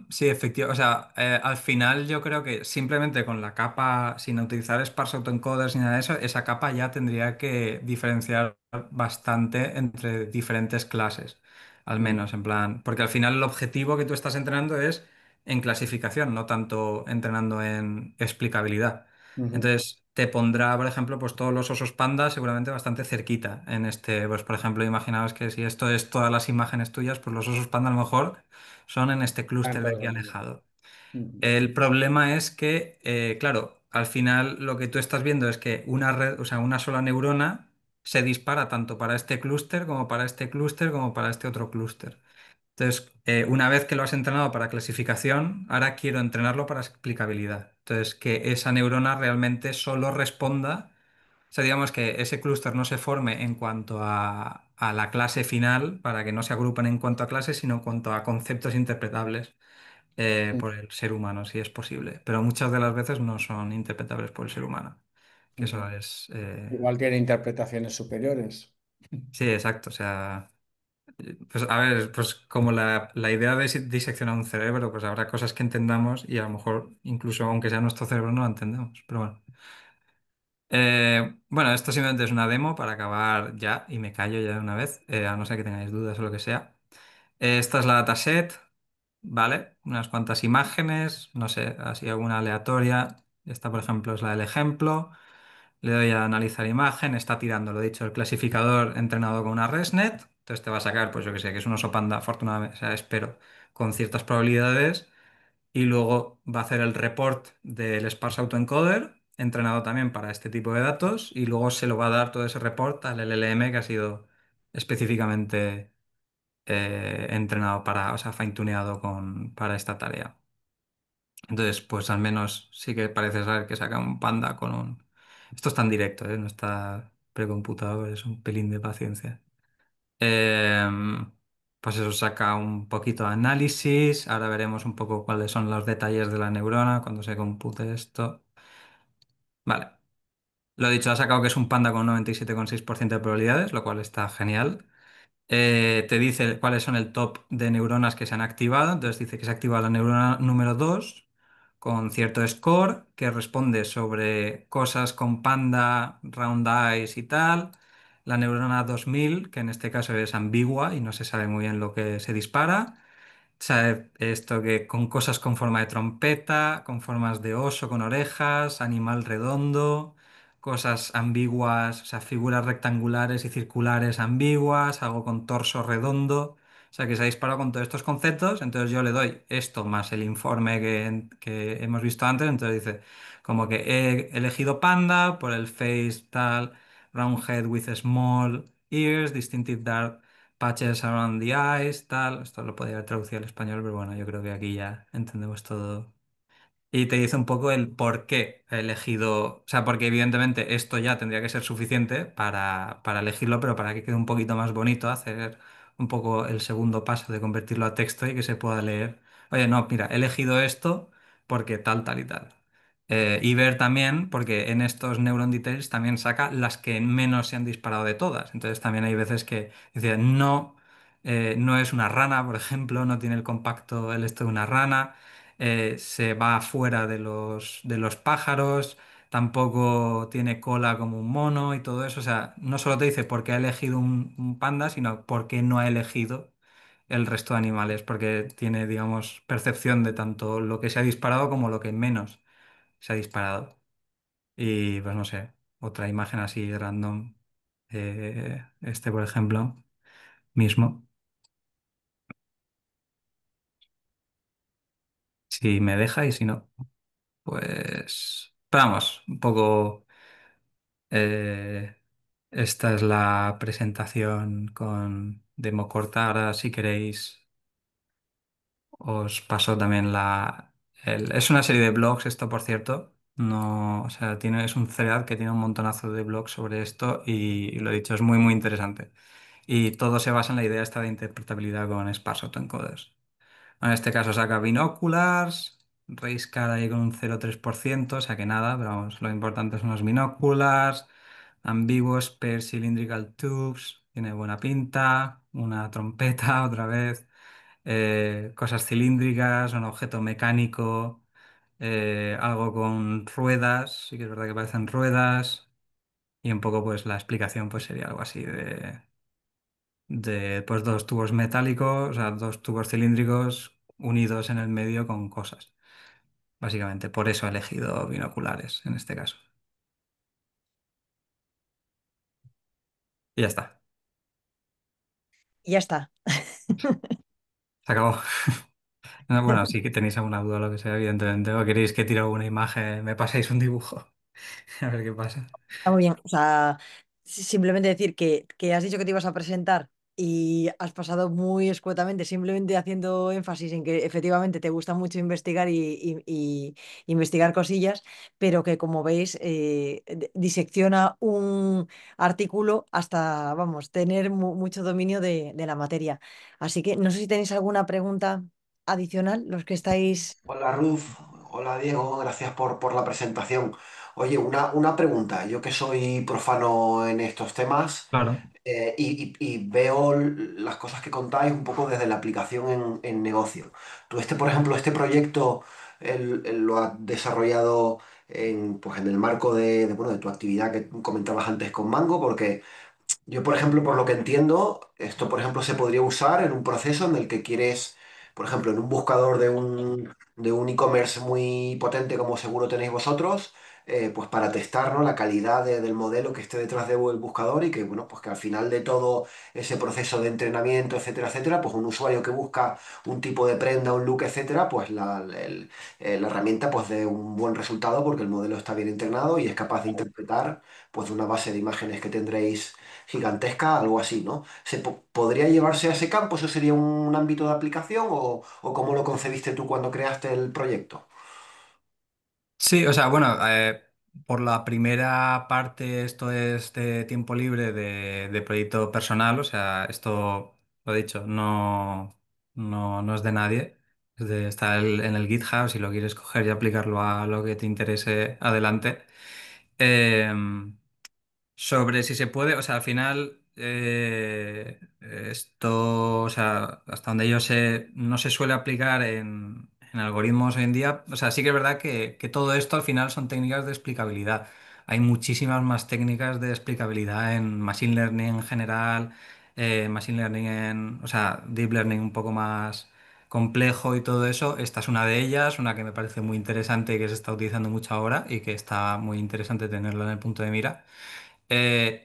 sí, efectivamente. O sea, al final yo creo que simplemente con la capa, sin utilizar sparse autoencoders ni nada de eso, esa capa ya tendría que diferenciar bastante entre diferentes clases, al Mm, menos, en plan, porque al final el objetivo que tú estás entrenando es en clasificación, no tanto entrenando en explicabilidad. ujú. Entonces, te pondrá, por ejemplo, pues todos los osos panda seguramente bastante cerquita en este, pues por ejemplo, imaginaos que si esto es todas las imágenes tuyas, pues los osos panda a lo mejor son en este Ah, clúster de aquí entonces, no. alejado. Ujú, El problema es que, claro, al final lo que tú estás viendo es que una red, o sea, una sola neurona se dispara tanto para este clúster como para este clúster como para este otro clúster. Entonces, una vez que lo has entrenado para clasificación, ahora quiero entrenarlo para explicabilidad. Entonces, que esa neurona realmente solo responda, o sea, digamos que ese clúster no se forme en cuanto a la clase final, para que no se agrupen en cuanto a clases, sino en cuanto a conceptos interpretables ujú, por el ser humano, si es posible. Pero muchas de las veces no son interpretables por el ser humano. Que eso ujú. es... Igual tiene interpretaciones superiores. Sí, exacto. O sea... Pues a ver, pues como la idea de diseccionar un cerebro, pues habrá cosas que entendamos y a lo mejor incluso aunque sea nuestro cerebro no lo entendemos. Pero bueno. Bueno, esto simplemente es una demo para acabar ya y me callo ya de una vez, a no ser que tengáis dudas o lo que sea. Esta es la dataset, ¿vale? Unas cuantas imágenes, no sé, así alguna aleatoria. Esta, por ejemplo, es la del ejemplo. Le doy a analizar imagen, está tirando, lo dicho, el clasificador entrenado con una ResNet. Entonces te va a sacar, pues yo que sé, que es un oso panda, afortunadamente, o sea, espero, con ciertas probabilidades. Y luego va a hacer el report del sparse autoencoder, entrenado también para este tipo de datos. Y luego se lo va a dar todo ese report al LLM que ha sido específicamente entrenado para, o sea, fine-tuneado para esta tarea. Entonces, pues al menos sí que parece saber que saca un panda con un... Esto está en directo, ¿eh? No está precomputado, es un pelín de paciencia. Pues eso saca un poquito de análisis. Ahora veremos un poco cuáles son los detalles de la neurona cuando se compute esto. Vale. Lo dicho, ha sacado que es un panda con 97,6% de probabilidades, lo cual está genial. Te dice cuáles son el top de neuronas que se han activado. Entonces dice que se activa la neurona número 2 con cierto score que responde sobre cosas con panda, round eyes y tal. La neurona 2000 que en este caso es ambigua y no se sabe muy bien lo que se dispara. Sabe esto que con cosas con forma de trompeta, con formas de oso con orejas, animal redondo, cosas ambiguas, o sea, figuras rectangulares y circulares ambiguas, algo con torso redondo. O sea, que se ha disparado con todos estos conceptos. Entonces yo le doy esto más el informe que hemos visto antes. Entonces dice, como que he elegido panda por el face tal, round head with small ears, distinctive dark patches around the eyes, tal. Esto lo podría traducir al español, pero bueno, yo creo que aquí ya entendemos todo y te dice un poco el por qué he elegido, o sea, porque evidentemente esto ya tendría que ser suficiente para elegirlo, pero para que quede un poquito más bonito, hacer un poco el segundo paso de convertirlo a texto y que se pueda leer. Oye, no, mira, he elegido esto porque tal, tal y tal. Y ver también, porque en estos Neuron Details también saca las que menos se han disparado de todas. Entonces también hay veces que dice, no, no es una rana, por ejemplo, no tiene el compacto el esto de una rana, se va fuera de los pájaros, tampoco tiene cola como un mono y todo eso. O sea, no solo te dice por qué ha elegido un panda, sino por qué no ha elegido el resto de animales, porque tiene, digamos, percepción de tanto lo que se ha disparado como lo que menos se ha disparado. Y pues no sé, otra imagen así random, este por ejemplo, mismo, si me deja y si no, pues... Pero vamos, un poco... Eh, esta es la presentación con demo corta. Ahora, si queréis, os paso también es una serie de blogs, esto por cierto. No, o sea, es un thread que tiene un montonazo de blogs sobre esto y lo dicho, es muy, muy interesante. Y todo se basa en la idea esta de interpretabilidad con sparse autoencoders. En este caso saca binoculars, race car ahí con un 0,3%, o sea que nada, pero vamos, lo importante son los binoculars, ambiguous pair cylindrical tubes, tiene buena pinta, una trompeta otra vez, cosas cilíndricas, un objeto mecánico, algo con ruedas, sí que es verdad que parecen ruedas, y un poco pues la explicación pues sería algo así de pues dos tubos metálicos, o sea, dos tubos cilíndricos unidos en el medio con cosas. Básicamente, por eso he elegido binoculares en este caso. Y ya está, Y ya está. se acabó. No, bueno, sí que tenéis alguna duda o lo que sea, evidentemente, o queréis que tire alguna imagen, me paséis un dibujo, a ver qué pasa. Está muy bien. O sea, simplemente decir que has dicho que te ibas a presentar y has pasado muy escuetamente, simplemente haciendo énfasis en que efectivamente te gusta mucho investigar y investigar cosillas, pero que como veis, disecciona un artículo hasta, vamos, tener mucho dominio de la materia. Así que no sé si tenéis alguna pregunta adicional, los que estáis... Hola Ruth, hola Diego, gracias por la presentación. Oye, una pregunta, yo que soy profano en estos temas Claro. y veo las cosas que contáis un poco desde la aplicación en negocio. Tú por ejemplo, este proyecto él lo has desarrollado pues en el marco bueno, de tu actividad que comentabas antes con Mango, porque yo, por ejemplo, por lo que entiendo, esto, por ejemplo, se podría usar en un proceso en el que quieres, por ejemplo, en un buscador de un e-commerce muy potente como seguro tenéis vosotros, pues para testar, ¿no?, la calidad del modelo que esté detrás del buscador y que, bueno, pues que al final de todo ese proceso de entrenamiento, etcétera, etcétera, pues un usuario que busca un tipo de prenda, un look, etcétera, pues la herramienta pues dé un buen resultado porque el modelo está bien entrenado y es capaz de interpretar pues una base de imágenes que tendréis gigantesca, algo así, ¿no? ¿Podría llevarse a ese campo? ¿Eso sería un ámbito de aplicación o cómo lo concebiste tú cuando creaste el proyecto? Sí, o sea, bueno, por la primera parte esto es de tiempo libre de proyecto personal, o sea, esto, lo dicho, no es de nadie, está en el GitHub, si lo quieres coger y aplicarlo a lo que te interese, adelante. Sobre si se puede, o sea, al final esto, o sea, hasta donde yo sé, no se suele aplicar en algoritmos hoy en día. O sea, sí que es verdad que todo esto al final son técnicas de explicabilidad. Hay muchísimas más técnicas de explicabilidad en Machine Learning en general, Machine Learning o sea, Deep Learning un poco más complejo y todo eso. Esta es una de ellas, una que me parece muy interesante y que se está utilizando mucho ahora y que está muy interesante tenerla en el punto de mira.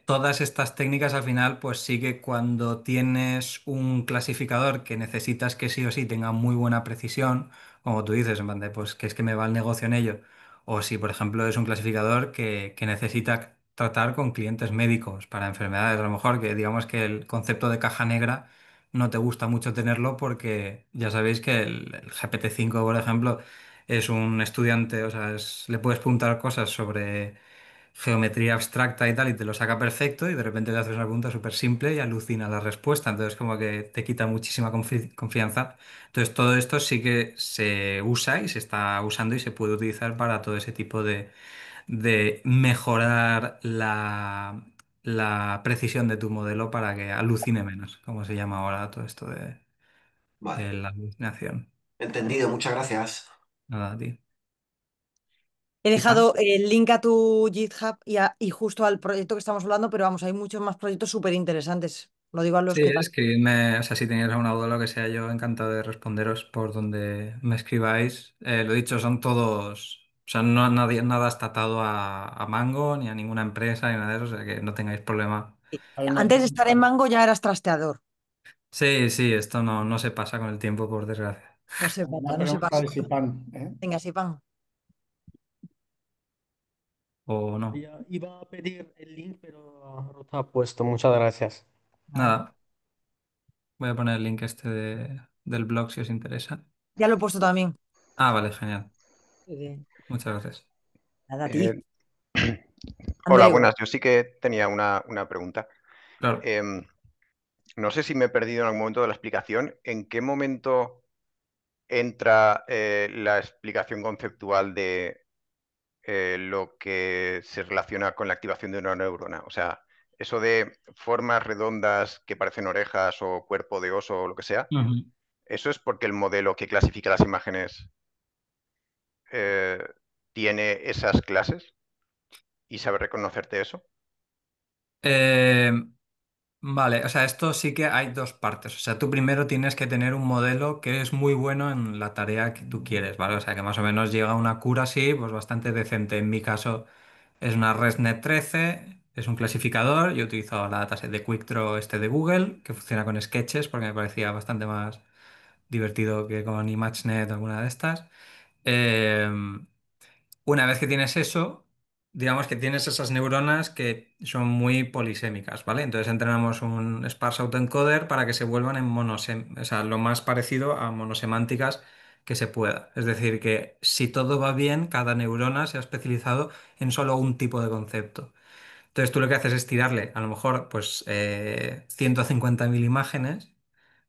Todas estas técnicas al final, pues sí que cuando tienes un clasificador que necesitas que sí o sí tenga muy buena precisión, como tú dices, en plan de, pues que es que me va el negocio en ello, o si por ejemplo es un clasificador que necesita tratar con clientes médicos para enfermedades, a lo mejor que digamos que el concepto de caja negra no te gusta mucho tenerlo porque ya sabéis que el GPT-5, por ejemplo, es un estudiante, o sea, le puedes preguntar cosas sobre geometría abstracta y tal, y te lo saca perfecto, y de repente le haces una pregunta súper simple y alucina la respuesta. Entonces, como que te quita muchísima confianza. Entonces, todo esto sí que se usa y se está usando y se puede utilizar para todo ese tipo de mejorar la precisión de tu modelo para que alucine menos, como se llama ahora todo esto de Vale, la alucinación. entendido, muchas gracias. Nada, a ti. He ¿Iván? dejado el link a tu GitHub y justo al proyecto que estamos hablando, pero vamos, hay muchos más proyectos súper interesantes. Lo digo a los Sí, que tal. escribidme, o sea, si tenéis alguna duda o lo que sea, yo encantado de responderos por donde me escribáis. Lo dicho, son todos, o sea, no, nadie, nada está atado a Mango ni a ninguna empresa ni nada de eso, o sea, que no tengáis problema. Hay una, Antes de estar en Mango ya eras trasteador. Sí, sí, esto no se pasa con el tiempo, por desgracia. No se una pasa, no se pregunta pasa. de Sipan, ¿eh? Venga, sí, pan. O no. Iba a pedir el link, pero Ruth ha puesto. Muchas gracias. Nada, voy a poner el link este del blog si os interesa. Ya lo he puesto también. Ah, vale, genial. Eh, Muchas gracias. Nada, a Eh, ti. Hola, Andreu. buenas. Yo sí que tenía una pregunta. Claro. Em, no sé si me he perdido en algún momento de la explicación. ¿En qué momento entra la explicación conceptual de lo que se relaciona con la activación de una neurona? O sea, eso de formas redondas que parecen orejas o cuerpo de oso o lo que sea, Ujú. ¿eso es porque el modelo que clasifica las imágenes eh, tiene esas clases y sabe reconocerte eso? Eh, Vale, o sea, esto sí que hay dos partes. O sea, tú primero tienes que tener un modelo que es muy bueno en la tarea que tú quieres, ¿vale? O sea, que más o menos llega a una cura así, pues bastante decente. En mi caso es una ResNet 13, es un clasificador. Yo utilizo la dataset de Quickdraw este de Google, que funciona con sketches porque me parecía bastante más divertido que con ImageNet o alguna de estas. Em, una vez que tienes eso, digamos que tienes esas neuronas que son muy polisémicas, ¿vale? Entonces entrenamos un sparse autoencoder para que se vuelvan en o sea, lo más parecido a monosemánticas que se pueda. Es decir, que si todo va bien, cada neurona se ha especializado en solo un tipo de concepto. Entonces tú lo que haces es tirarle, a lo mejor, pues 150.000 imágenes,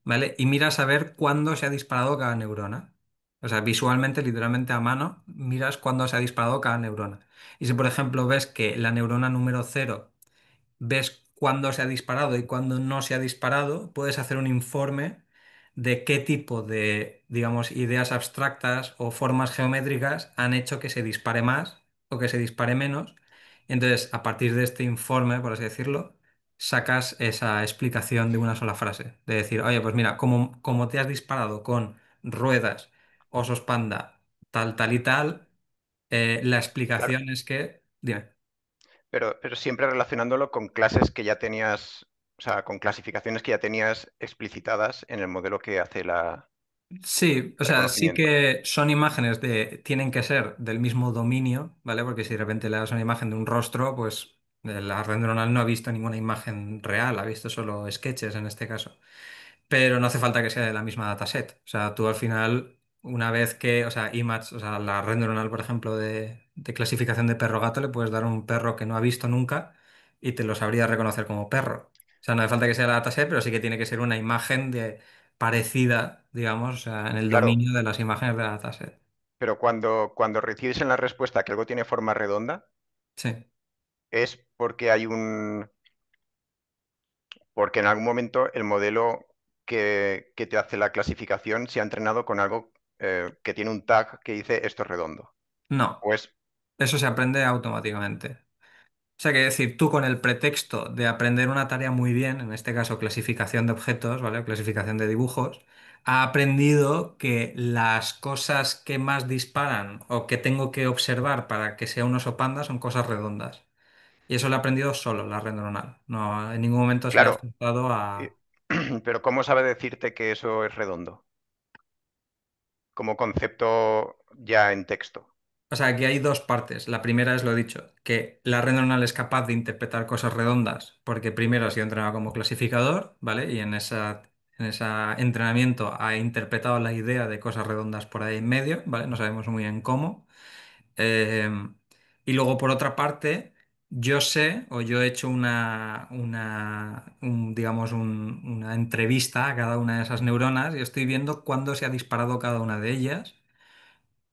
¿vale? Y miras a ver cuándo se ha disparado cada neurona. O sea, visualmente, literalmente a mano, miras cuándo se ha disparado cada neurona. Y si, por ejemplo, ves que la neurona número cero ves cuándo se ha disparado y cuándo no se ha disparado, puedes hacer un informe de qué tipo de, digamos, ideas abstractas o formas geométricas han hecho que se dispare más o que se dispare menos. Y entonces, a partir de este informe, por así decirlo, sacas esa explicación de una sola frase. De decir, oye, pues mira, como te has disparado con ruedas, osos panda, tal, tal y tal, la Claro. explicación es que... Dime. Pero siempre relacionándolo con clases que ya tenías, o sea, con clasificaciones que ya tenías explicitadas en el modelo que hace Sí, o el sea, sí reconocimiento. que son imágenes tienen que ser del mismo dominio, ¿vale? Porque si de repente le das una imagen de un rostro, pues la red neuronal no ha visto ninguna imagen real, ha visto solo sketches en este caso. Pero no hace falta que sea de la misma dataset. O sea, tú al final, una vez que, o sea, Image, o sea, la red neuronal, por ejemplo, de clasificación de perro-gato, le puedes dar un perro que no ha visto nunca y te lo sabría reconocer como perro. O sea, no hace falta que sea la dataset, pero sí que tiene que ser una imagen parecida, digamos, o sea, en el Claro, dominio de las imágenes de la dataset. pero cuando recibes en la respuesta que algo tiene forma redonda, Sí. es porque porque en algún momento el modelo que te hace la clasificación se ha entrenado con algo que tiene un tag que dice esto es redondo. No, O es, eso se aprende automáticamente. O sea, que decir, tú con el pretexto de aprender una tarea muy bien, en este caso clasificación de objetos, ¿vale? O clasificación de dibujos, ha aprendido que las cosas que más disparan o que tengo que observar para que sea un oso panda son cosas redondas. Y eso lo ha aprendido solo la red neuronal. No, en ningún momento se le ha Claro, forzado eh, a... pero ¿cómo sabe decirte que eso es redondo? Como concepto ya en texto. O sea, aquí hay dos partes. La primera es lo dicho, que la red neuronal es capaz de interpretar cosas redondas porque primero ha sido entrenada como clasificador, ¿vale? Y en ese entrenamiento ha interpretado la idea de cosas redondas por ahí en medio, ¿vale? No sabemos muy bien cómo. Eh, y luego, por otra parte, yo sé o yo he hecho digamos, una entrevista a cada una de esas neuronas y estoy viendo cuándo se ha disparado cada una de ellas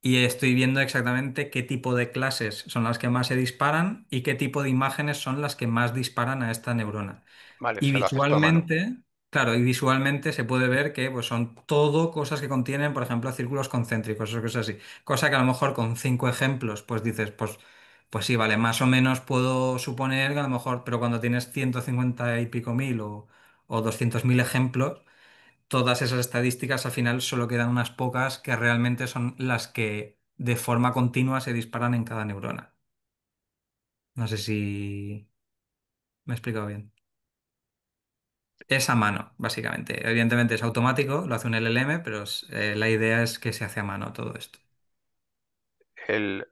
y estoy viendo exactamente qué tipo de clases son las que más se disparan y qué tipo de imágenes son las que más disparan a esta neurona. Vale, Y se lo haces tú a mano. visualmente, claro, y visualmente se puede ver que pues, son todo cosas que contienen, por ejemplo, círculos concéntricos o cosas así. Cosa que a lo mejor con 5 ejemplos, pues dices, pues sí, vale, más o menos puedo suponer que a lo mejor, pero cuando tienes 150 y pico mil o 200.000 ejemplos, todas esas estadísticas al final solo quedan unas pocas que realmente son las que de forma continua se disparan en cada neurona. No sé si me he explicado bien. Es a mano, básicamente. Evidentemente es automático, lo hace un LLM, pero la idea es que se hace a mano todo esto. El,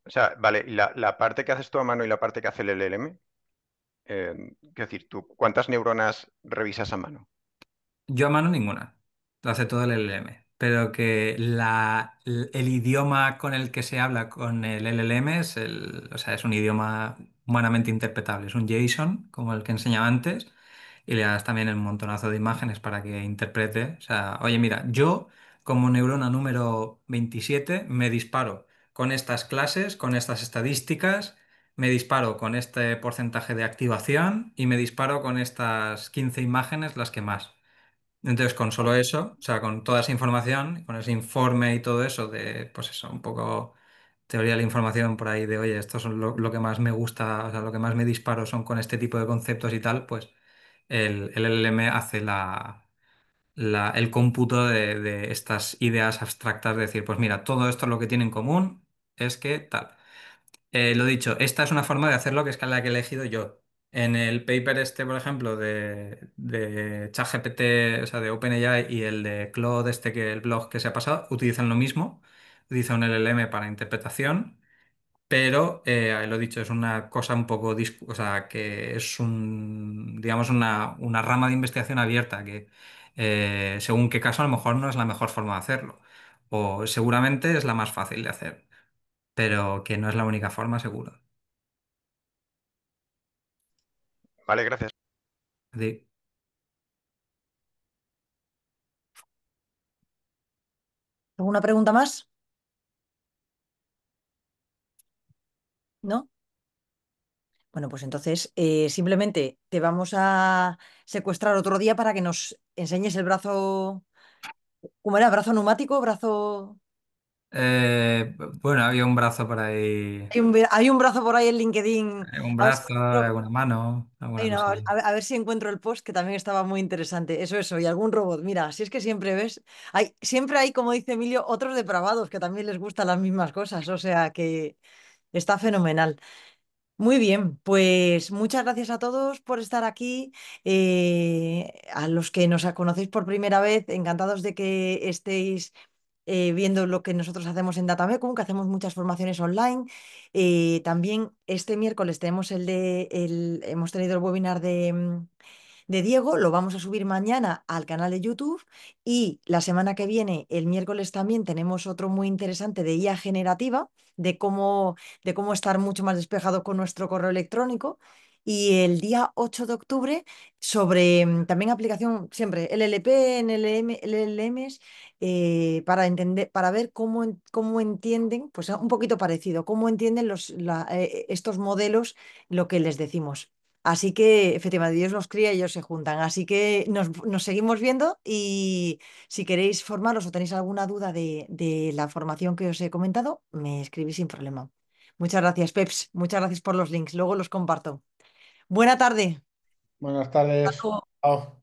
o sea, vale, y la parte que haces tú a mano y la parte que hace el LLM, quiero decir, tú, ¿cuántas neuronas revisas a mano? Yo a mano ninguna, lo hace todo el LLM, pero que el idioma con el que se habla con el LLM o sea, es un idioma humanamente interpretable, es un JSON, como el que enseñaba antes, y le das también el montonazo de imágenes para que interprete. O sea, oye, mira, yo como neurona número 27 me disparo con estas clases, con estas estadísticas, me disparo con este porcentaje de activación y me disparo con estas 15 imágenes, las que más. Entonces, con solo eso, o sea, con toda esa información, con ese informe y todo eso de, pues eso, un poco teoría de la información por ahí de, oye, esto es lo que más me gusta, o sea, lo que más me disparo son con este tipo de conceptos y tal, pues el LLM hace el cómputo de estas ideas abstractas de decir, pues mira, todo esto lo que tiene en común es que tal. Lo dicho, esta es una forma de hacerlo que es la que he elegido yo. En el paper este, por ejemplo, de ChatGPT, o sea, de OpenAI y el de Claude, el blog que se ha pasado, utilizan lo mismo. Utilizan un LLM para interpretación, pero lo dicho, es una cosa un poco, o sea, que es digamos, una rama de investigación abierta que, según qué caso, a lo mejor no es la mejor forma de hacerlo. O seguramente es la más fácil de hacer, pero que no es la única forma, seguro. Vale, gracias. Sí. ¿Alguna pregunta más? ¿No? Bueno, pues entonces simplemente te vamos a secuestrar otro día para que nos enseñes el brazo, ¿cómo era? ¿Brazo neumático? ¿Brazo? Bueno, había un brazo por ahí, Hay un brazo por ahí en LinkedIn. un A ver si brazo, encuentro, alguna mano, alguna ay, no, cosa así. a ver si encuentro el post que también estaba muy interesante. Eso, y algún robot. Mira, si es que siempre ves, siempre hay, como dice Emilio, otros depravados que también les gustan las mismas cosas. O sea que está fenomenal. Muy bien, pues muchas gracias a todos por estar aquí. A los que nos conocéis por primera vez, encantados de que estéis viendo lo que nosotros hacemos en Datamecum, que hacemos muchas formaciones online. También este miércoles hemos tenido el webinar de Diego, lo vamos a subir mañana al canal de YouTube y la semana que viene, el miércoles también tenemos otro muy interesante de IA generativa, de cómo estar mucho más despejado con nuestro correo electrónico. Y el día 8 de octubre sobre también aplicación siempre LLP, NLM, LLMs, para entender, para ver cómo entienden, pues un poquito parecido, cómo entienden estos modelos lo que les decimos. Así que, efectivamente, Dios los cría y ellos se juntan. Así que nos seguimos viendo y si queréis formaros o tenéis alguna duda de la formación que os he comentado, me escribís sin problema. Muchas gracias, Peps. Muchas gracias por los links. Luego los comparto. Buena tarde. Buenas Hasta tardes. luego. Chao.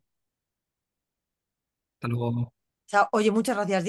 Hasta luego. Chao. Oye, muchas gracias, Diego.